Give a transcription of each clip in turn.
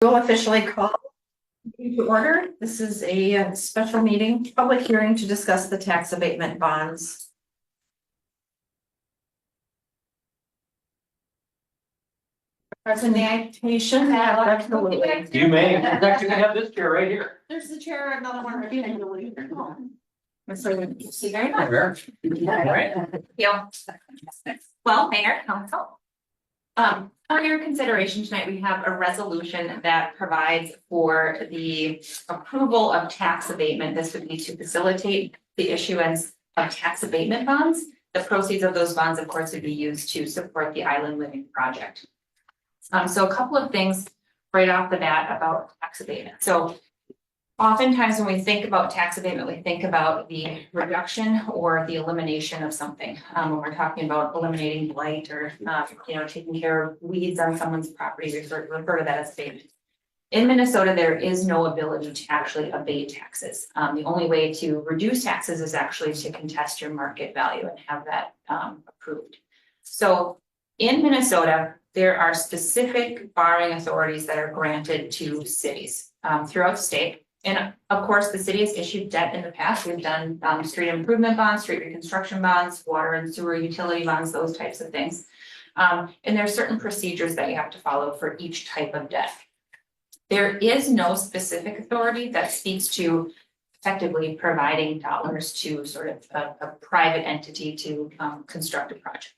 Will officially call to order. This is a special meeting, public hearing to discuss the tax abatement bonds. Presentation, absolutely. You may. In fact, you can have this chair right here. There's the chair, another one right here. See very much. Yeah. Well, Mayor, Council. For your consideration tonight, we have a resolution that provides for the approval of tax abatement. This would be to facilitate the issuance of tax abatement bonds. The proceeds of those bonds, of course, would be used to support the Island Living Project. So a couple of things right off the bat about tax abatement. So oftentimes when we think about tax abatement, we think about the reduction or the elimination of something. When we're talking about eliminating blight or, taking care of weeds on someone's property, we refer to that as abatement. In Minnesota, there is no ability to actually abate taxes. The only way to reduce taxes is actually to contest your market value and have that approved. So in Minnesota, there are specific borrowing authorities that are granted to cities throughout the state. And of course, the city has issued debt in the past. We've done street improvement bonds, street reconstruction bonds, water and sewer utility bonds, those types of things. And there are certain procedures that you have to follow for each type of debt. There is no specific authority that speaks to effectively providing dollars to sort of a private entity to construct a project.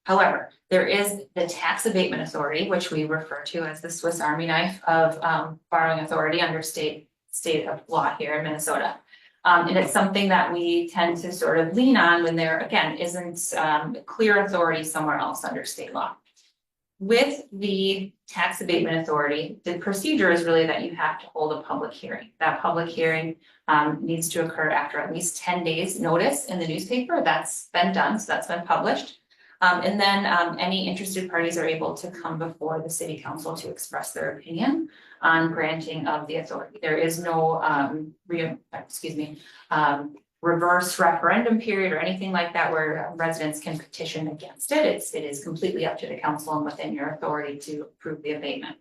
However, there is the tax abatement authority, which we refer to as the Swiss Army knife of borrowing authority under state of law here in Minnesota. And it's something that we tend to sort of lean on when there, again, isn't clear authority somewhere else under state law. With the tax abatement authority, the procedure is really that you have to hold a public hearing. That public hearing needs to occur after at least 10 days notice in the newspaper. That's been done, so that's been published. And then any interested parties are able to come before the city council to express their opinion on granting of the authority. There is no reverse referendum period or anything like that where residents can petition against it. It is completely up to the council and within your authority to approve the abatement.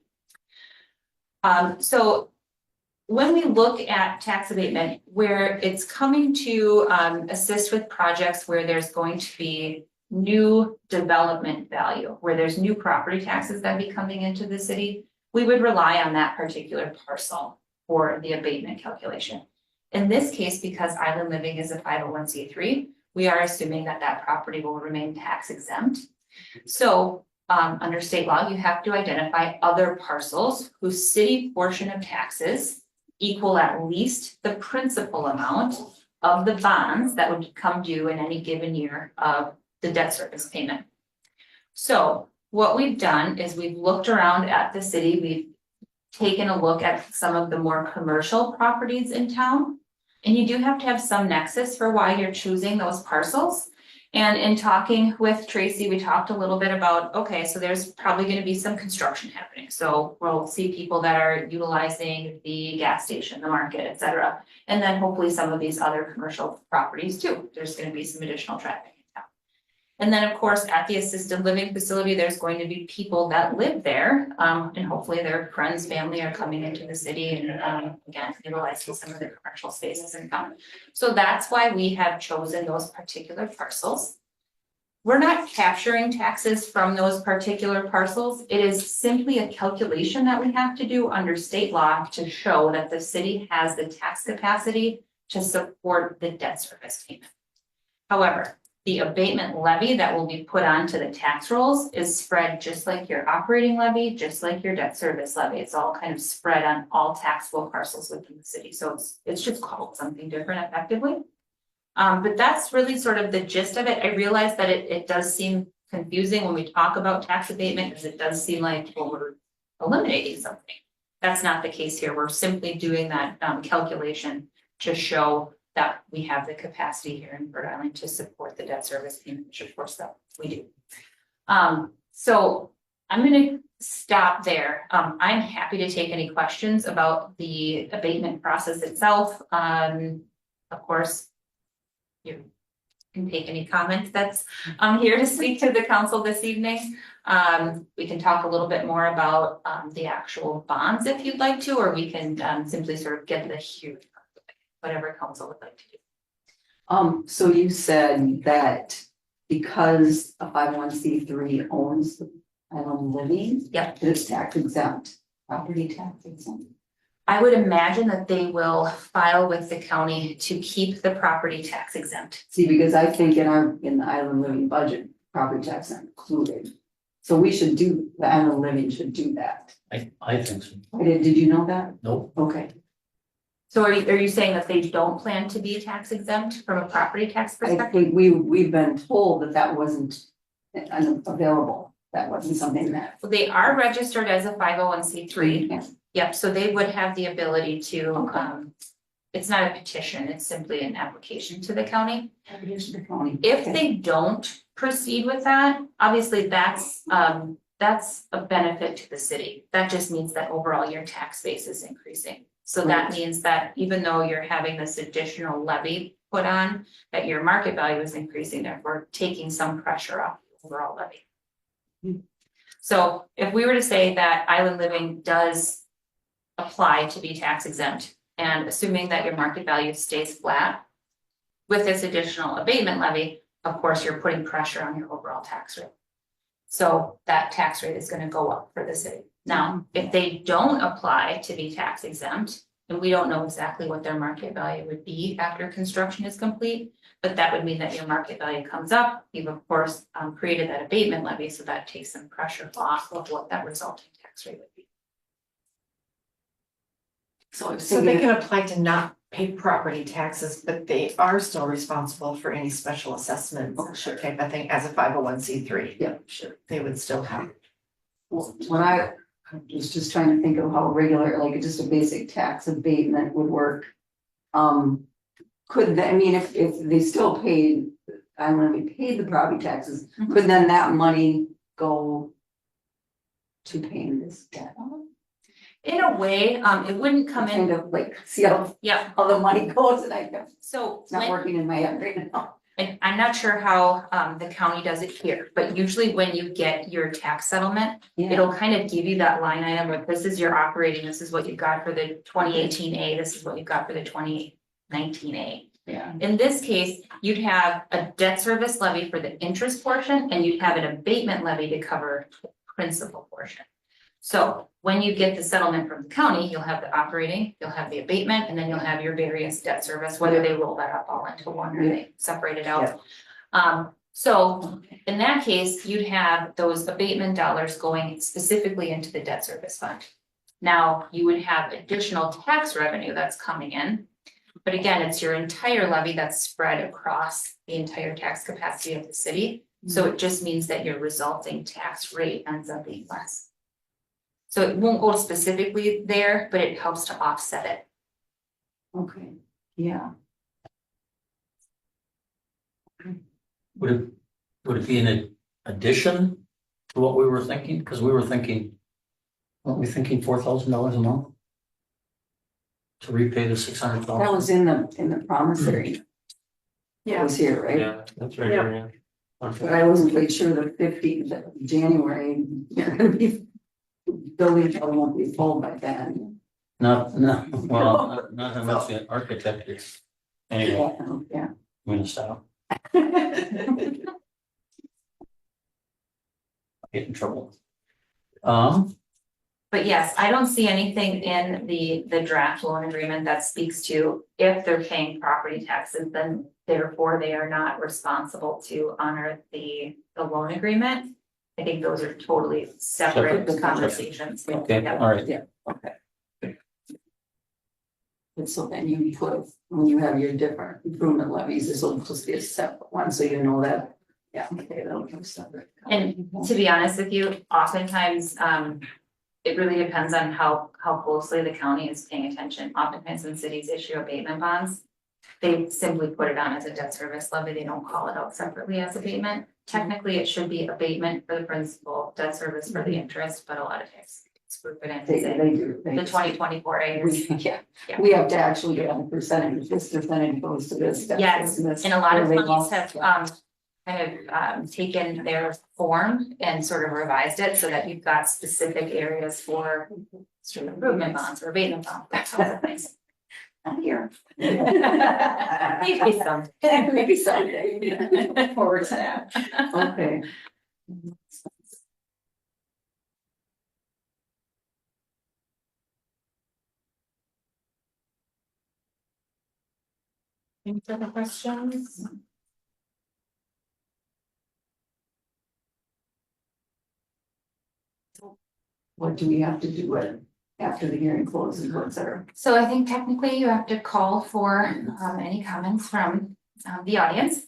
So when we look at tax abatement, where it's coming to assist with projects where there's going to be new development value, where there's new property taxes that be coming into the city, we would rely on that particular parcel for the abatement calculation. In this case, because Island Living is a 501c3, we are assuming that that property will remain tax exempt. So under state law, you have to identify other parcels whose city portion of taxes equal at least the principal amount of the bonds that would come due in any given year of the debt service payment. So what we've done is we've looked around at the city. We've taken a look at some of the more commercial properties in town. And you do have to have some nexus for why you're choosing those parcels. And in talking with Tracy, we talked a little bit about, okay, so there's probably going to be some construction happening. So we'll see people that are utilizing the gas station, the market, et cetera. And then hopefully some of these other commercial properties too. There's going to be some additional traffic. And then, of course, at the assisted living facility, there's going to be people that live there, and hopefully their friends, family are coming into the city and again, utilizing some of the commercial spaces and come. So that's why we have chosen those particular parcels. We're not capturing taxes from those particular parcels. It is simply a calculation that we have to do under state law to show that the city has the tax capacity to support the debt service payment. However, the abatement levy that will be put onto the tax rolls is spread just like your operating levy, just like your debt service levy. It's all kind of spread on all taxable parcels within the city. So it's just called something different effectively. But that's really sort of the gist of it. I realize that it does seem confusing when we talk about tax abatement because it does seem like, well, we're eliminating something. That's not the case here. We're simply doing that calculation to show that we have the capacity here in Rhode Island to support the debt service payment, which of course that we do. So I'm going to stop there. I'm happy to take any questions about the abatement process itself. Of course, you can take any comments that's here to speak to the council this evening. We can talk a little bit more about the actual bonds if you'd like to, or we can simply sort of get the huge, whatever council would like to do. So you said that because a 501c3 owns the Island Living. Yep. That it's tax exempt, property tax exempt. I would imagine that they will file with the county to keep the property tax exempt. See, because I think in the Island Living budget, property tax are included. So we should do, the Island Living should do that. I think so. Did you know that? Nope. Okay. So are you saying that they don't plan to be tax exempt from a property tax I perspective? think we've been told that wasn't available. That wasn't something that. Well, they are registered as a 501c3. Yeah. Yep, so they would have the ability to, Okay. it's not a petition, it's simply an application to the county. Here's the county. If Okay. they don't proceed with that, obviously that's a benefit to the city. That just means that overall your tax base is increasing. So that means that even though you're having this additional levy put on, that your market value is increasing, therefore taking some pressure off the overall levy. Hmm. So if we were to say that Island Living does apply to be tax exempt, and assuming that your market value stays flat with this additional abatement levy, of course, you're putting pressure on your overall tax rate. So that tax rate is gonna go up for the city. Now, if they don't apply to be tax exempt, and we don't know exactly what their market value would be after construction is complete, but that would mean that your market value comes up. You've of course created that abatement levy, so that takes some pressure off of what that resulting tax rate would be. So So they can apply to not pay property taxes, but they are still responsible for any special assessments. Oh, sure. Type of thing as a 501c3. Yeah, sure. They would still have. Well, when I was just trying to think of how regular, like just a basic tax abatement would work. Could, I mean, if they still paid, when we paid the property taxes, Mhm. could then that money go to paying this debt? In a way, it wouldn't come Kind in, of like, see how yeah, the money goes, and I know so. it's not when- working in my head right now. And I'm not sure how the county does it here, but usually when you get your tax settlement, Yeah, it'll kind of give you that line item, like this is your operating, this is what you got for the 2018 A, this is what you got for the 2019 A. yeah, In this case, you'd have a debt service levy for the interest portion, and you'd have an abatement levy to cover the principal portion. So when you get the settlement from the county, you'll have the operating, you'll have the abatement, and then you'll have your various debt service, whether they roll that up all into one or they separate it out. So in that case, you'd have those abatement dollars going specifically into the debt service fund. Now, you would have additional tax revenue that's coming in. But again, it's your entire levy that's spread across the entire tax capacity of the city. So it just means that your resulting tax rate ends up being less. So it won't go specifically there, but it helps to offset it. okay, yeah. Would it be an addition to what we were thinking? Because we were thinking, weren't we thinking $4,000 a month? To repay the 600,000? That was in the promissory. It was here, right? Yeah, that's right, yeah. But Okay. I wasn't quite sure the 15th of January, you're gonna be, building probably won't be full by then. No, well, not unless the architect is, anyway, Yeah, I'm gonna stop, get in trouble. But yes, I don't see anything in the draft loan agreement that speaks to if they're paying property taxes, then therefore they are not responsible to honor the loan agreement. I think those are totally separate Separate. conversations. Okay, Yeah. all right. yeah, okay. And so then you put, when you have your different improvement levies, this will just be a separate one, so you know that, yeah, okay, that'll come separate. And to be honest with you, oftentimes, it really depends on how closely the county is paying attention. Oftentimes when cities issue abatement bonds, they simply put it on as a debt service levy. They don't call it out separately as abatement. Technically, it should be abatement for the principal, debt service for the interest, but a lot of times it's group it in and They say do. They the just- 2024 A is. Yeah, Yeah. we have to actually get a percentage, this percentage goes to this. that Yes, goes to this, And a lot of or they counties won't. have, Yeah. kind of taken their form and sort of revised it so that you've got specific areas for street improvement bonds or abatement bonds, that sort of things. Not here. Maybe some. Maybe someday. Forward to that. Okay. Any further questions? What do we have to do it after the hearing closes, what's our? So I think technically you have to call for any comments from the audience.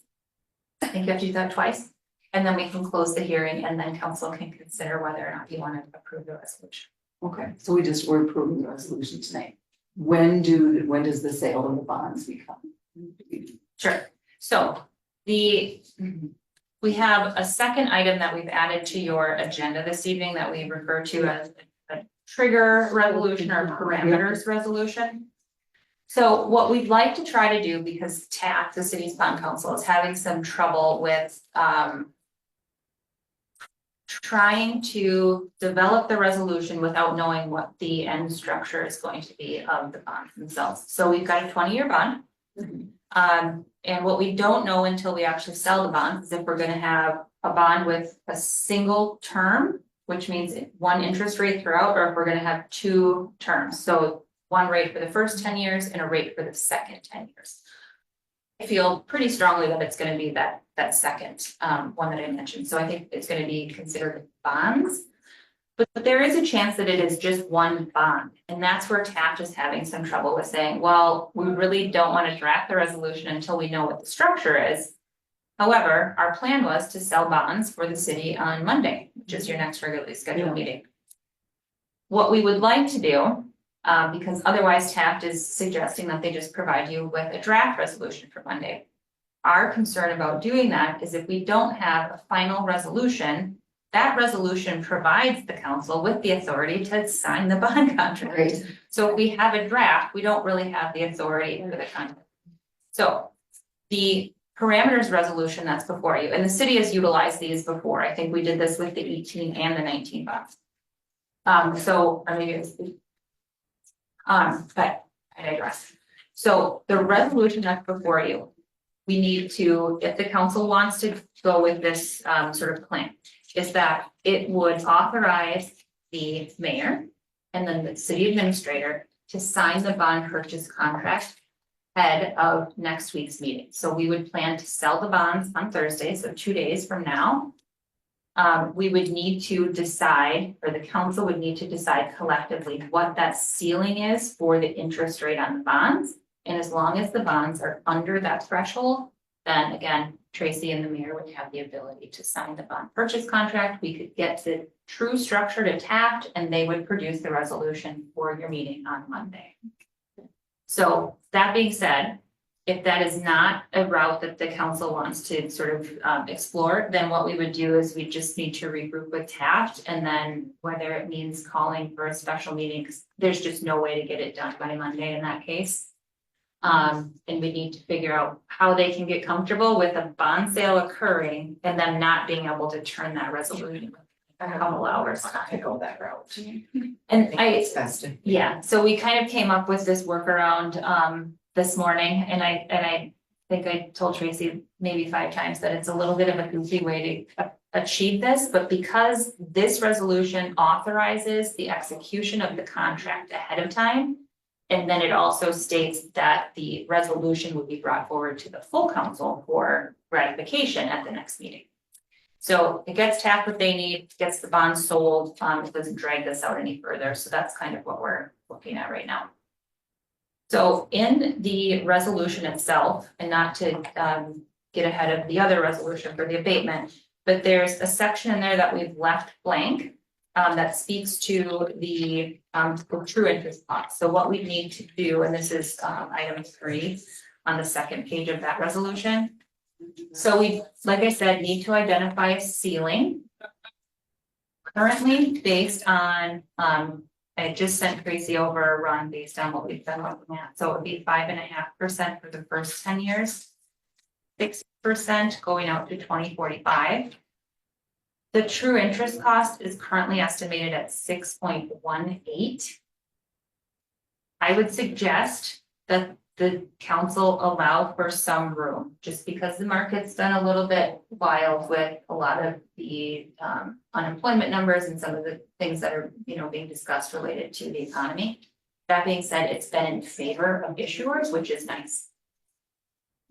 I think you have to do that twice, and then we can close the hearing and then council can consider whether or not you want to approve the resolution. Okay, so we're approving the resolution tonight. When does the sale of the bonds become? Sure, so we have a second item that we've added to your agenda this evening that we refer to as a trigger resolution or parameters resolution. So what we'd like to try to do, because TAC, the city's bond council, is having some trouble with trying to develop the resolution without knowing what the end structure is going to be of the bonds themselves. So we've got a 20-year bond. And what we don't know until we actually sell the bond is if we're gonna have a bond with a single term, which means one interest rate throughout, or if we're gonna have two terms. So one rate for the first 10 years and a rate for the second 10 years. I feel pretty strongly that it's gonna be that second one that I mentioned. So I think it's gonna be considered bonds. But there is a chance that it is just one bond, and that's where TAF is having some trouble with saying, well, we really don't want to draft the resolution until we know what the structure is. However, our plan was to sell bonds for the city on Monday, which is your next regularly scheduled meeting. What we would like to do, because otherwise TAF is suggesting that they just provide you with a draft resolution for Monday. Our concern about doing that is if we don't have a final resolution, that resolution provides the council with the authority to sign the bond contract. Right. So if we have a draft, we don't really have the authority for the contract. So the parameters resolution that's before you, and the city has utilized these before. I think we did this with the 18 and the 19 bonds. But I digress. So the resolution that's before you, we need to, if the council wants to go with this sort of plan, is that it would authorize the mayor and then the city administrator to sign the bond purchase contract ahead of next week's meeting. So we would plan to sell the bonds on Thursday, so 2 days from now. We would need to decide, or the council would need to decide collectively what that ceiling is for the interest rate on the bonds. And as long as the bonds are under that threshold, then again, Tracy and the mayor would have the ability to sign the bond purchase contract. We could get the true structure to Taft and they would produce the resolution for your meeting on Monday. So that being said, if that is not a route that the council wants to sort of explore, then what we would do is we just need to regroup with Taft, and then whether it means calling for a special meeting, because there's just no way to get it done by Monday in that case. And we need to figure out how they can get comfortable with a bond sale occurring and them not being able to turn that resolution in a couple hours. To go that route. And It's best to. yeah, so we kind of came up with this workaround this morning, and I think I told Tracy maybe 5 times that it's a little bit of a goofy way to achieve this, but because this resolution authorizes the execution of the contract ahead of time. And then it also states that the resolution would be brought forward to the full council for ratification at the next meeting. So it gets Taft what they need, gets the bonds sold, it doesn't drag this out any further. So that's kind of what we're looking at right now. So in the resolution itself, and not to get ahead of the other resolution for the abatement, but there's a section in there that we've left blank. That speaks to the true interest cost. So what we need to do, and this is item 3 on the second page of that resolution. So we, like I said, need to identify a ceiling. Currently based on, I just sent Tracy over a run based on what we've been looking at. So it would be 5.5% for the first 10 years. 6% going out to 2045. The true interest cost is currently estimated at 6.18. I would suggest that the council allow for some room, just because the market's done a little bit wild with a lot of the unemployment numbers and some of the things that are, being discussed related to the economy. That being said, it's been in favor of issuers, which is nice.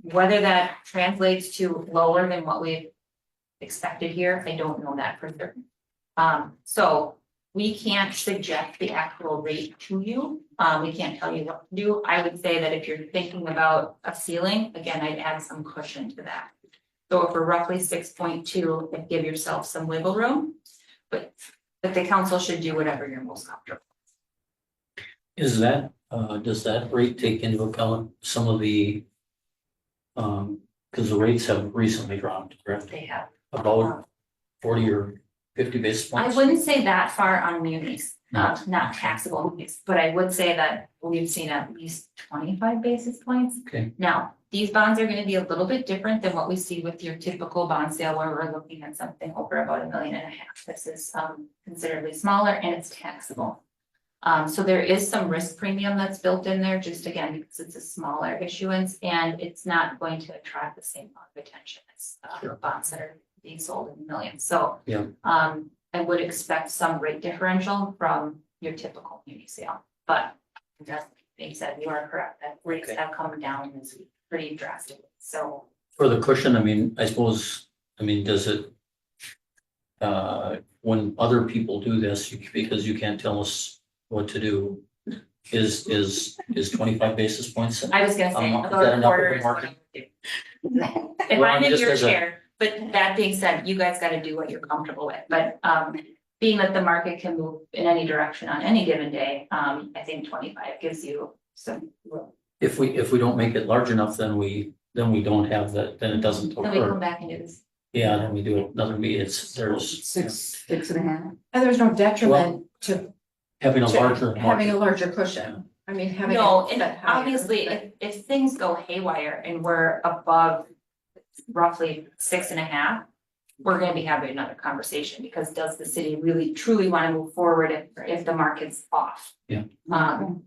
Whether that translates to lower than what we've expected here, I don't know that for certain. So we can't suggest the actual rate to you. We can't tell you what to do. I would say that if you're thinking about a ceiling, again, I'd add some cushion to that. So if we're roughly 6.2, and give yourself some wiggle room, but the council should do whatever you're most comfortable. Is that, does that rate take into account some of the, because the rates have recently dropped, correct? They have. About 40 or 50 basis I points? wouldn't say that far on munis, No. not taxable munis, but I would say that we've seen at least 25 basis points. Okay. Now, these bonds are gonna be a little bit different than what we see with your typical bond sale where we're looking at something over about $1.5 million. This is considerably smaller and it's taxable. So there is some risk premium that's built in there, just again, because it's a smaller issuance and it's not going to attract the same amount of attention as Sure. bonds that are being sold in millions. So Yeah. I would expect some rate differential from your typical muni sale, but that being said, you are correct, that rates Okay. have come down this week pretty drastically, so. For the cushion, I mean, I suppose, does it, when other people do this, because you can't tell us what to do, is 25 basis points? I was gonna say, Is about that a enough of quarter a is what market? I would do. If Well, I'm in just your as a- chair, but that being said, you guys gotta do what you're comfortable with, but being that the market can move in any direction on any given day, I think 25 gives you some room. If we don't make it large enough, then we don't have that, then it doesn't Then we come occur. back and do this. Yeah, then we do it another meeting, there's 6.5. And there's no detriment to having a to larger having a market. larger cushion. I mean, having. No, it and set higher, obviously, but- if things go haywire and we're above roughly 6.5, we're gonna be having another conversation, because does the city really truly wanna move forward if the market's off? Yeah.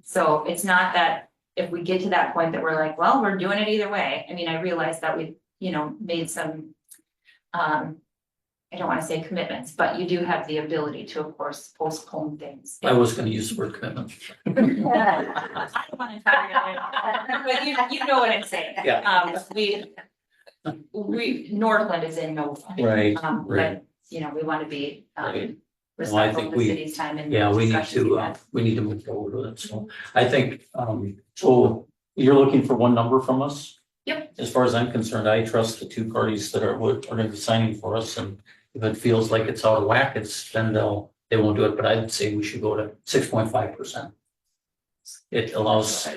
So it's not that if we get to that point that we're like, well, we're doing it either way. I mean, I realize that we've, made some, I don't wanna say commitments, but you do have the ability to, of course, postpone things. I was gonna use the word commitment. I don't wanna talk about it, but you know what I'm saying. Yeah. Northland is in no. rush. Right, But, we wanna be, Right. respectful think of the we- city's time and. Yeah, we need discussions to, we had. we need to move forward with it, so I think, so you're looking for one number from us? Yep. As far as I'm concerned, I trust the two parties that are gonna be signing for us, and if it feels like it's out of whack, then they won't do it, but I'd say we should go to 6.5%. It allows,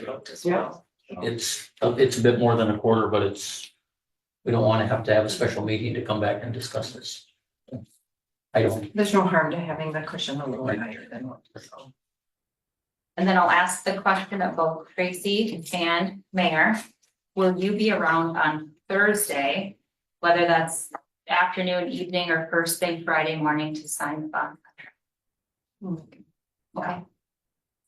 Yeah. it's a bit more than a quarter, but we don't wanna have to have a special meeting to come back and discuss this. I don't. There's no harm to having the cushion a little higher than what. So. And then I'll ask the question of both Tracy and Mayor. Will you be around on Thursday, whether that's afternoon, evening, or first thing Friday morning to sign the bond contract? Okay.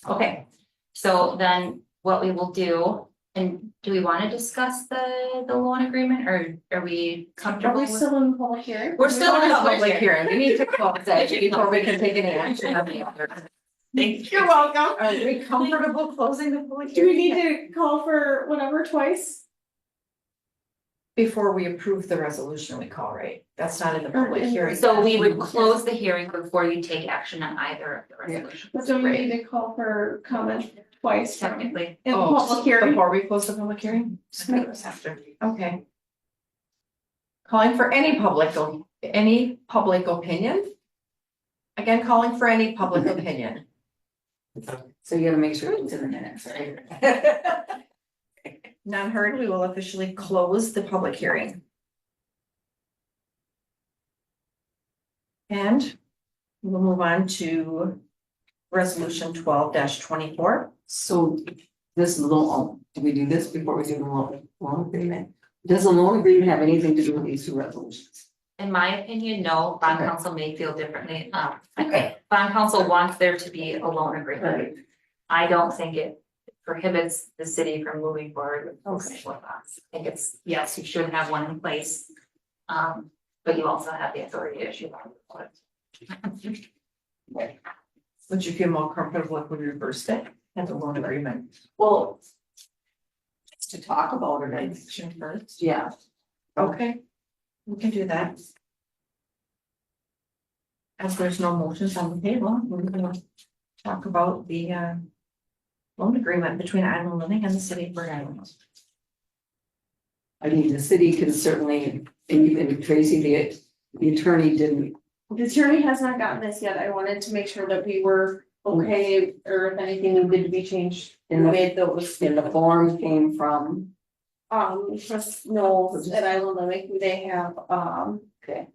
Okay, so then what we will do, and do we want to discuss the loan agreement, or are we Are comfortable we with? still in public hearing? We're still in public Public hearing. hearing, we need to close that before we can take any action on the other. Thank you. You're welcome. Are we comfortable closing the public Do we hearing? need to call for whatever twice? Before we approve the resolution, we call, right? That's not in the public hearing. So we would close the hearing before you take action on either of the resolutions. But do we need to call for comment twice from Technically, in Oh, public hearing? Before we close the public hearing? After, okay. Calling for any public opinion? Again, calling for any public opinion. So you gotta make sure it's in the minutes, right? None heard, we will officially close the public hearing. And we'll move on to resolution 12-24. So this loan, do we do this before we do the loan agreement? Does the loan agreement have anything to do with these two resolutions? In my opinion, no, bond Okay. council may feel differently. Okay. Bond council wants there to be a loan agreement. Right. I don't think it prohibits the city from moving forward with Okay. with bonds. I think it's, yes, you should have one in place. But you also have the authority to issue one. Would you feel more comfortable if we reversed it as a loan agreement? Well, just to talk about it, I, Action first. yeah, Okay, we can do that. As there's no motions on the table, we're gonna talk about the loan agreement between Island Living and the city of Rhode Island. I mean, the city can certainly, and even Tracy, the attorney didn't, The attorney has not gotten this yet. I wanted to make sure that we were okay, or if anything needed to be changed. We In the- made those, and the form came from, just Knowles at Island Living, they have, okay,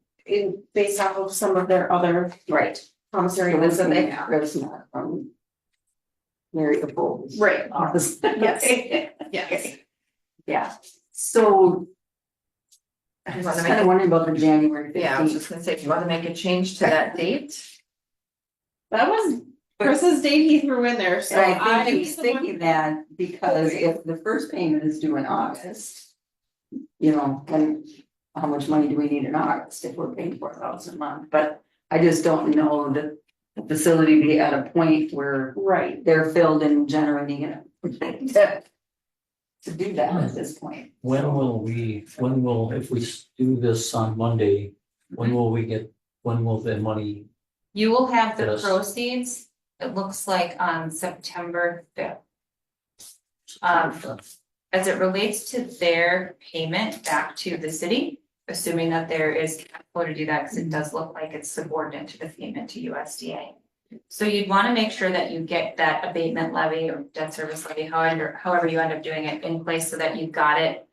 based off of some of their other right. promissory So notes this that they came have. Chris, not from Mary Opo's Right. office. Yes. Yes. Yeah, so. I You was wanna kind make of it- wondering about the January Yeah, I was 15th. just gonna say, if you wanna make a change to that date, That was Chris's date he threw in there, so And I I. think he's thinking that because if the first payment is due in August. You know, then how much money do we need in August if we're paying $4,000 a month? But I just don't know that the facility be at a point where Right, they're filled and generating it. To do that at this point. When will, if we do this on Monday, when will the money? You will have the Yes. proceeds, it looks like on September 5th. As it relates to their payment back to the city, assuming that there is capital to do that, because it does look like it's subordinate to the payment to USDA. So you'd want to make sure that you get that abatement levy or debt service levy, however you end up doing it, in place so that you've got it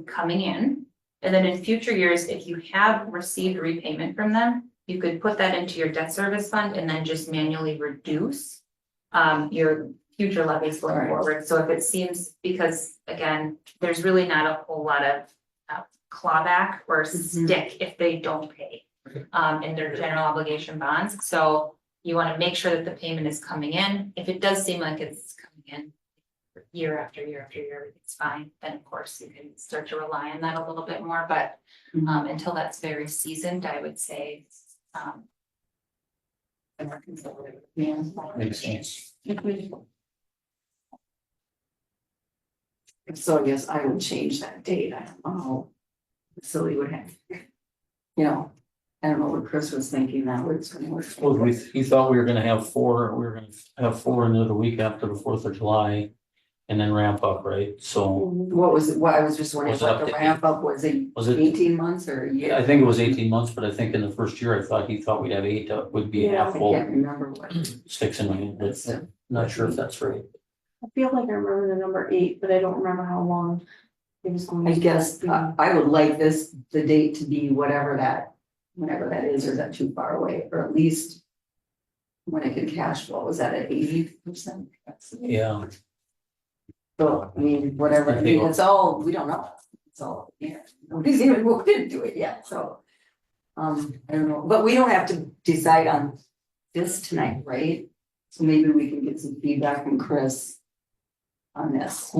coming in. And then in future years, if you have received repayment from them, you could put that into your debt service fund and then just manually reduce your future levies going Right. forward. So if it seems, because again, there's really not a whole lot of clawback or stick if they don't pay in their general obligation bonds. So you want to make sure that the payment is coming in. If it does seem like it's coming in year after year after year, it's fine. Then of course you can start to rely on that a little bit more, but until that's very seasoned, I would say a more conservative. Yeah. Makes sense. So I guess I would change that date. I don't know how the facility would have. You know, I don't know what Chris was thinking that was. Well, he thought we were gonna have four into the week after the 4th of July. And then ramp up, right? So What was it? What I was just wondering, Was it what up the to ramp up was it was it, 18 months or a year? I think it was 18 months, but I think in the first year, he thought we'd have 8, would be Yeah, half I full. can't remember what. Sticks in my head, but not sure if that's right. I feel like I remember the number 8, but I don't remember how long it was going to. I guess I would like the date to be whenever that is, or is that too far away, or at least. When it can cash flow, is that at 80%? Yeah, So, I mean, whatever, I mean, it's all, we don't know, it's all, yeah, nobody's even moved into it yet, so. I don't know, but we don't have to decide on this tonight, right? So maybe we can get some feedback from Chris. On this.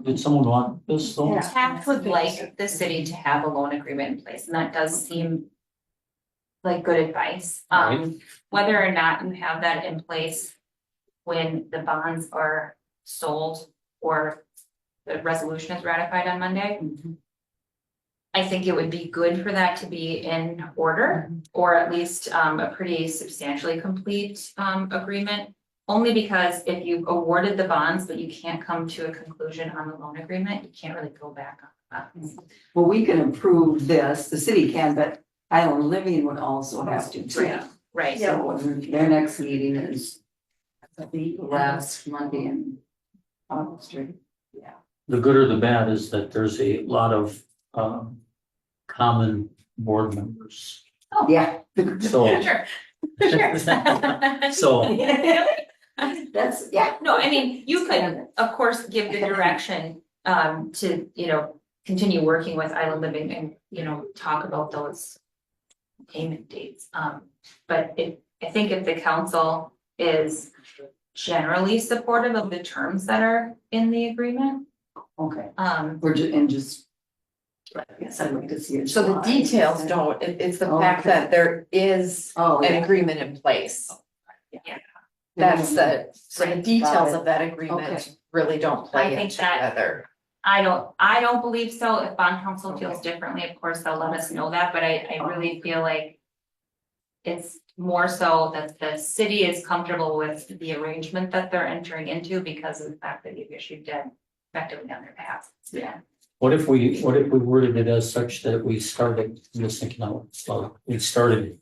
did someone want this though? Yeah. TAC would like the city to have a loan agreement in place, and that does seem like good advice. Right. Whether or not you have that in place when the bonds are sold or the resolution is ratified on Monday, I think it would be good for that to be in order, or at least a pretty substantially complete agreement. Only because if you've awarded the bonds, but you can't come to a conclusion on the loan agreement, you can't really go back on the bonds. Well, we can approve this, the city can, but Island Living would also have to too. Yeah. Right, So their next meeting is. The last Monday in August, right? Yeah. The good or the bad is that there's a lot of common board members. Yeah. So sure, sure. so That's, yeah. No, I mean, you could, of course, give the direction to, continue working with Island Living and, talk about those payment dates. But I think if the council is generally supportive of the terms that are in the agreement, Okay, um, we're just, and just. I guess I'd like to see it. So the details don't, it's the fact Okay. that there is Oh, an yeah. agreement in place. Yeah. That's so the Right. details Got it. of that Okay. agreement really don't I play think in that- together. I don't believe so. If bond council feels differently, of course, they'll let us know that, but I really feel like it's more so that the city is comfortable with the arrangement that they're entering into because of the fact that you've issued debt effectively on their behalf. Yeah, What if we worded it as such that we started, I'm just thinking out loud, we started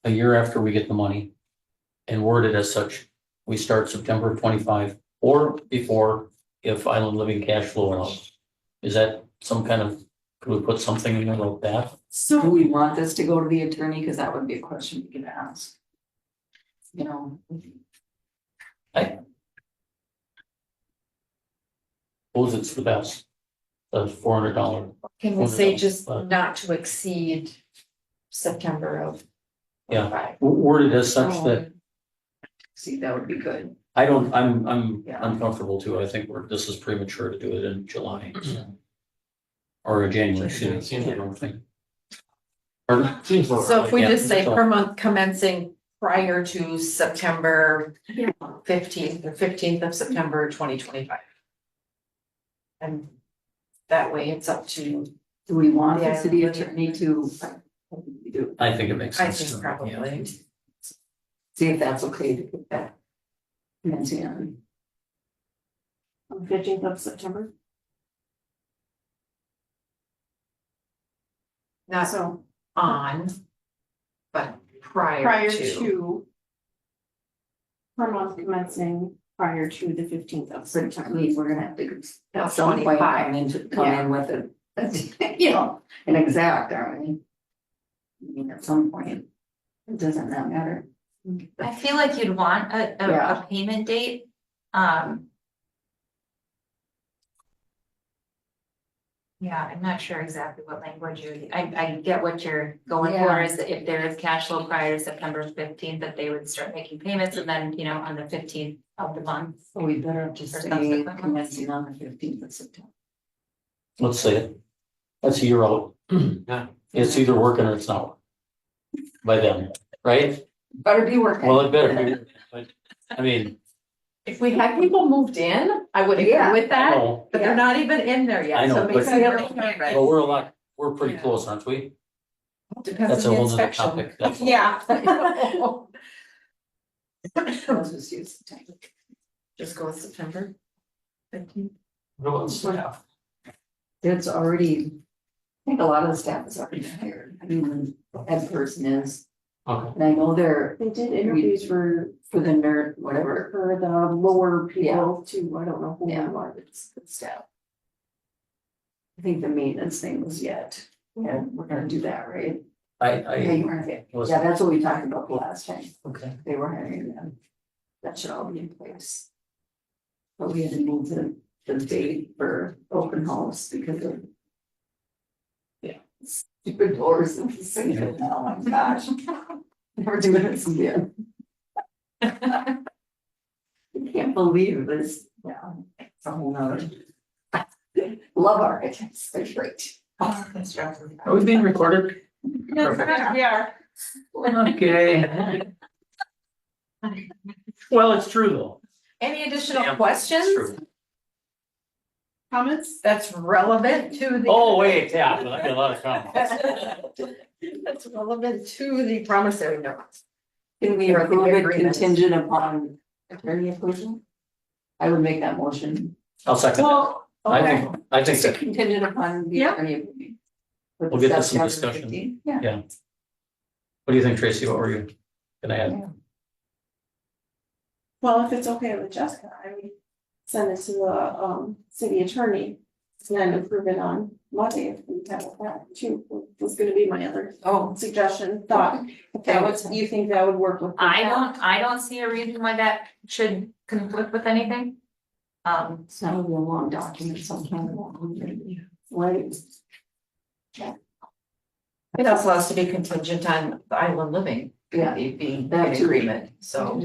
a year after we get the money. And worded as such, we start September of 25 or before if Island Living cash flow allows. Is that some kind of, could we put something in there like that? do So, we want this to go to the attorney, because that would be a question we could ask. Suppose it's the best. That's $400. Can we say just Uh, not to exceed September of? Yeah. 25? Worded as such Oh. that, See, that would be good. I'm Yeah. uncomfortable too. I think this is premature to do it in July. Or January, excuse me, I don't think. Pardon? So if we Yeah, just say so- per month commencing prior to September 15th or 15th of September 2025. And that way it's up to, Do we want the Yeah, city what do you- attorney to? We do. I think it makes I sense. think to- probably. See if that's okay to get that. Nancy on. 15th of September, not so on, but prior prior to. to. Per month commencing prior to the 15th of So I September. mean, we're gonna have to at Of some point 25. come in with an exact, aren't we? I mean, at some point, it doesn't that matter. I feel like you'd want Yeah. a payment date, Yeah, I'm not sure exactly what language I get what you're going for, Yeah. is that if there is cash flow prior to September 15th, that they would start making payments, and then, on the 15th of the month. So we better just Or say subsequent. commencing on the 15th of September. Let's say it. That's a year out. Yeah. It's either working or it's not. By then, right? Better be working. Well, it better be, but, I mean, If we had people moved in, I would agree Yeah. with that, no, but they're not even in there yet. I know, so it makes but- it really hard. well, we're pretty Yeah. close, aren't we? Depends That's a on the whole nother inspection. topic. That's all. Yeah. Let's just use September. Just go with September 15th. What about staff? It's already, I think a lot of the staff is already hired. I mean, the head person is, Okay. and I know they're They did interviews for for the nerd, whatever. the lower people too, I don't know who Yeah. they are. It's good staff. I think the maintenance thing was yet, yeah, we're gonna do that, right? Yeah, you weren't there. Was- Yeah, that's what we talked about the last time. Okay. They were hiring them. That should all be in place. But we had to move the date for open house because of. Yeah, stupid doors and things, oh my gosh. We're doing this again. I can't believe this, yeah, it's a whole nother. Love architects, they're great. Are we being recorded? Yes, we are. Okay. Well, it's true though. Any additional Yeah, it's questions true. Comments? that's relevant to the? Oh, wait, yeah, I got a lot of comments. That's relevant to the promissory notes. Can we Or the approve it agreement. contingent upon attorney approval? I would make that motion. I'll second that. Well, I okay. think Just that, contingent upon the Yeah. attorney approval. We'll get to some discussion. 15, Yeah. yeah. What do you think, Tracy? What were you gonna add? Well, if it's okay with Jessica, I would send it to the city attorney. And then approve it on Monday if we have that too, was gonna be my other suggestion, thought. If that was, you think that would work with? I don't see a reason why that should conflict with anything. It's not a real long document, sometimes. Right. It also has to be contingent on the island living. Yeah. Being That in too. agreement, so.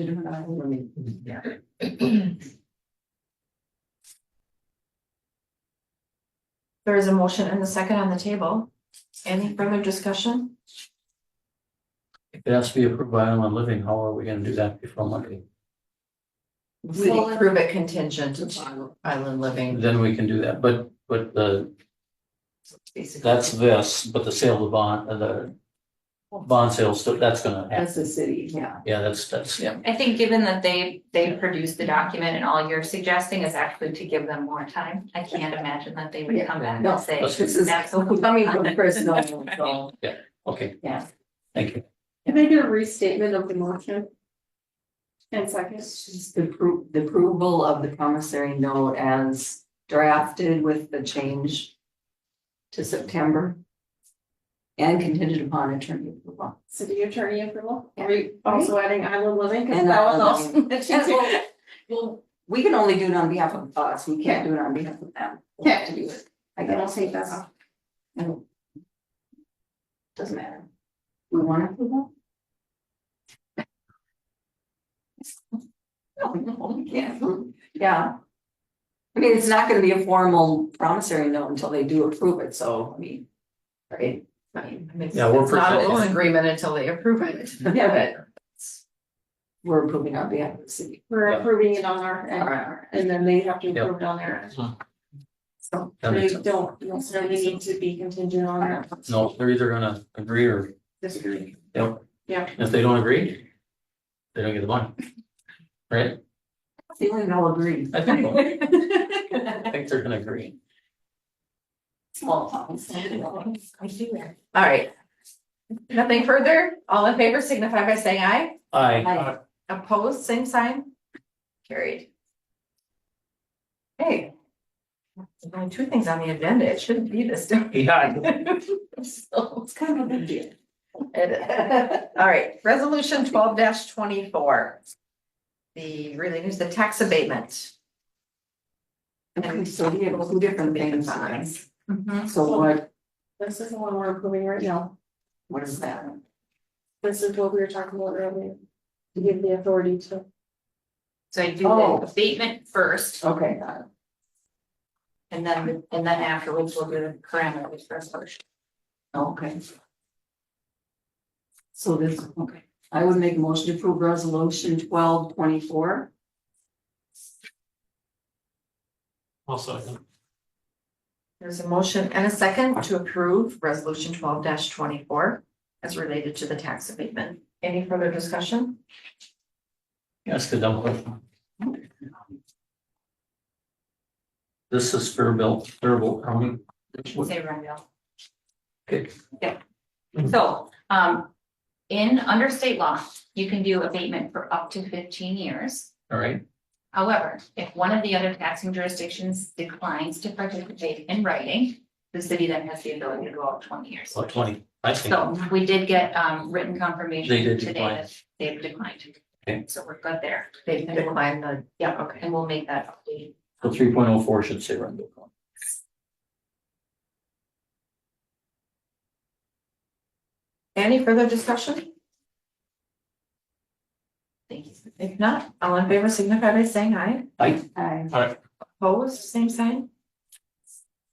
There is a motion and a second on the table. Any further discussion? If it has to be approved by Island Living, how are we gonna do that before Monday? We approve it contingent upon island living. Then we can do that, but Basically. that's this, but the sale of the bond sales, that's gonna happen. That's the city, yeah. Yeah, that's, yeah. I think given that they produced the document and all you're suggesting is actually to give them more time, I can't imagine that they would come back No, and say. this is absolutely. coming from Chris Nolan, so, Okay, yeah. thank you. Can I get a restatement of the motion? And second. Just the approval of the promissory note as drafted with the change to September. And contingent upon attorney approval. City attorney approval, Yeah. are we also adding island living? 'Cause And that was Island also Living. mentioned And too. well, we can only do it on behalf of us, we can't do it on behalf of them. We have to do it. I Then I'll guess. take that off. And doesn't matter. We want approval? No, we can't. Yeah. I mean, it's not gonna be a formal promissory note until they do approve it, so, I mean, right? Yeah, we're It's not a presenting. loan agreement until they approve it. Yeah, but we're approving on behalf of the city. We're Yeah. approving it on our end, and then they have to Yep. approve it on their end. So, That They makes sense. don't necessarily need to be contingent on that. No, they're either gonna agree or, Disagree. yep. Yeah. If they don't agree, they don't get the money. Right? feeling they'll agree. I think they're gonna agree. Small towns. All right. Nothing further, all in favor signify by saying aye. Aye. Opposed, same sign. Carried. Hey. There's only two things on the agenda, it shouldn't be this. Yeah. So, It's kind of a big deal. all right, resolution 12-24. The really is the tax abatement. Okay, so we have two different things on it. Mhm. So This is the one we're approving right now. what is that? This is what we were talking about earlier. To give the authority to. So I do Oh. the abatement first, Okay, got it. and then afterwards we'll do the parameters resolution. Okay. So this, okay, I would make a motion to approve resolution 12-24. Also. There's a motion and a second to approve resolution 12-24 as related to the tax abatement. Any further discussion? Ask a dumb question. This is Fairville County. Should say Rundle. Okay. So, under state law, you can do abatement for up to 15 years. All right, However, if one of the other taxing jurisdictions declines to participate in writing, the city then has the ability to go out 20 years. so 20, I think. So we did get written confirmation They did today decline. that they've declined. Okay. So we're good there. They decline the, Yeah, okay. and we'll make that update. So 3.04 should say Rundle County. Any further discussion? Thank you. If not, all in favor signify by saying aye. I Opposed, same sign.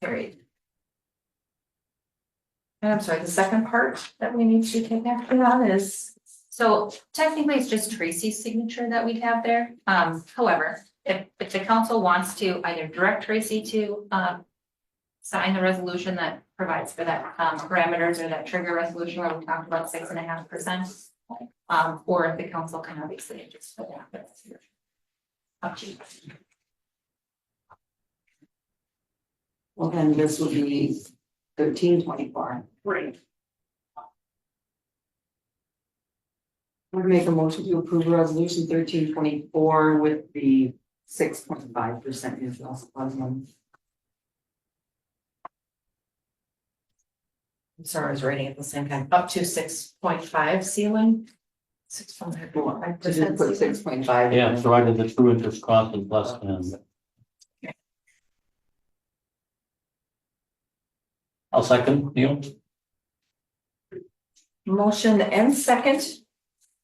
Carried. And I'm sorry, the second part that we need to take action on is, So technically, it's just Tracy's signature that we'd have there. However, if the council wants to either direct Tracy to sign the resolution that provides for that parameters or that trigger resolution where we talked about 6.5%. Or if the council can obviously just put that. But it's up to you. well, then this would be 13-24. Right. I would make a motion to approve resolution 13-24 with the 6.5% interest on. I'm sorry, I was writing at the same time, up to 6.5 ceiling. 6.5%. To just put 6.5. Yeah, provided the true interest cost is less than. I'll second, Neil. Motion and second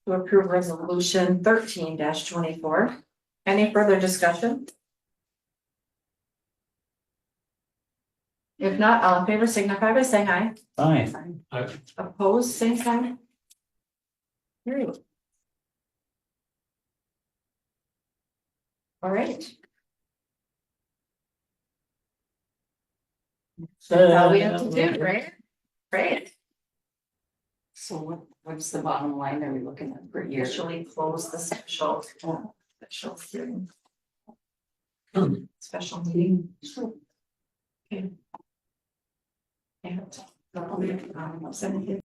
to approve resolution 13-24. Any further discussion? If not, all in favor signify by saying aye. Aye. Opposed, same sign. Carried. All right. That's all we have to do, right? Great. So what's the bottom line are we looking at per year? Officially close the special hearing. Special meeting. Okay. And, 70